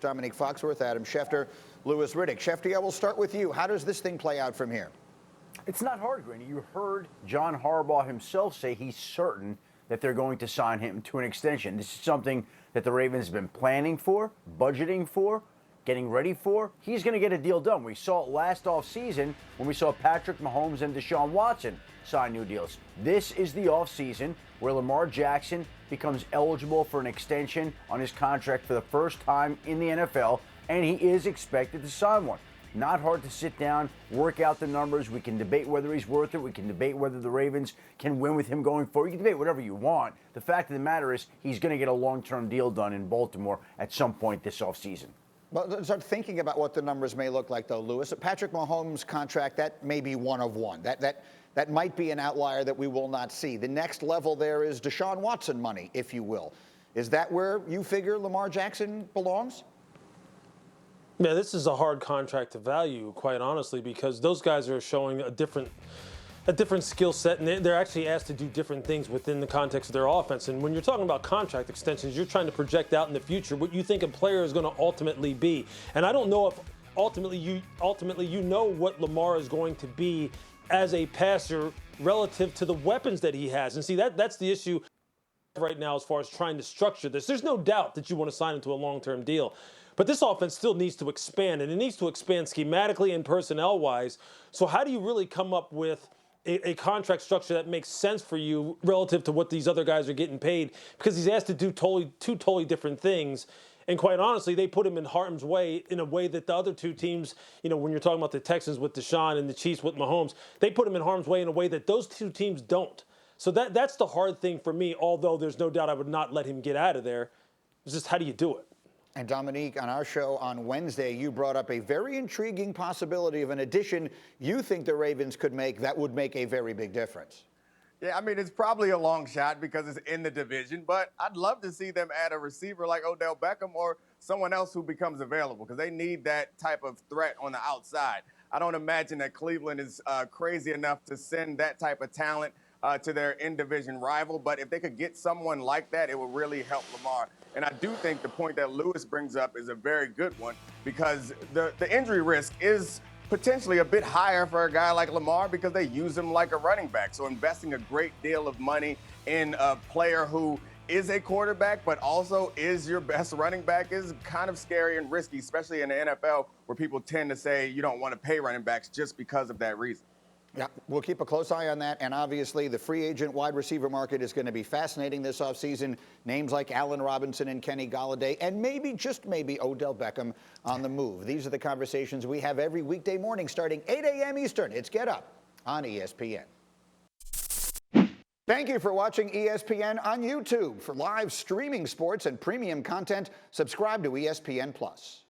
Domonique Foxworth, Adam Schefter, Louis Riddick. Schefter, I will start with you. How does this thing play out from here? It's not hard, Greeny. You heard John Harbaugh himself say he's certain that they're going to sign him to an extension. This is something that the Ravens have been planning for, budgeting for, getting ready for. He's going to get a deal done. We saw it last offseason when we saw Patrick Mahomes and Deshaun Watson sign new deals. This is the offseason where Lamar Jackson becomes eligible for an extension on his contract for the first time in the NFL, and he is expected to sign one. Not hard to sit down, work out the numbers. We can debate whether he's worth it. We can debate whether the Ravens can win with him going forward. You can debate whatever you want. The fact of the matter is he's going to get a long-term deal done in Baltimore at some point this offseason. Well, start thinking about what the numbers may look like, though, Louis. Patrick Mahomes' contract, that may be one of one. That might be an outlier that we will not see. The next level there is Deshaun Watson money, if you will. Is that where you figure Lamar Jackson belongs? Yeah, this is a hard contract to value, quite honestly, because those guys are showing a different skill set, and they're actually asked to do different things within the context of their offense. And when you're talking about contract extensions, you're trying to project out in the future what you think a player is going to ultimately be. And I don't know if ultimately you know what Lamar is going to be as a passer relative to the weapons that he has. And see, that's the issue right now as far as trying to structure this. There's no doubt that you want to sign him to a long-term deal. But this offense still needs to expand, and it needs to expand schematically and personnel-wise. So how do you really come up with a contract structure that makes sense for you relative to what these other guys are getting paid? Because he's asked to do two totally different things. And quite honestly, they put him in harm's way in a way that the other two teams, when you're talking about the Texans with Deshaun and the Chiefs with Mahomes, they put him in harm's way in a way that those two teams don't. So that's the hard thing for me, although there's no doubt I would not let him get out of there. It's just how do you do it? And Domonique, on our show on Wednesday, you brought up a very intriguing possibility of an addition you think the Ravens could make that would make a very big difference. Yeah, I mean, it's probably a long shot because it's in the division, but I'd love to see them add a receiver like Odell Beckham or someone else who becomes available because they need that type of threat on the outside. I don't imagine that Cleveland is crazy enough to send that type of talent to their in-division rival, but if they could get someone like that, it would really help Lamar. And I do think the point that Louis brings up is a very good one because the injury risk is potentially a bit higher for a guy like Lamar because they use him like a running back. So investing a great deal of money in a player who is a quarterback but also is your best running back is kind of scary and risky, especially in the NFL where people tend to say you don't want to pay running backs just because of that reason. Yeah, we'll keep a close eye on that. And obviously, the free agent wide receiver market is going to be fascinating this offseason. Names like Allen Robinson and Kenny Golladay, and maybe, just maybe, Odell Beckham on the move. These are the conversations we have every weekday morning starting 8 a.m. Eastern. It's Get Up on ESPN. Thank you for watching ESPN on YouTube. For live streaming sports and premium content, subscribe to ESPN+.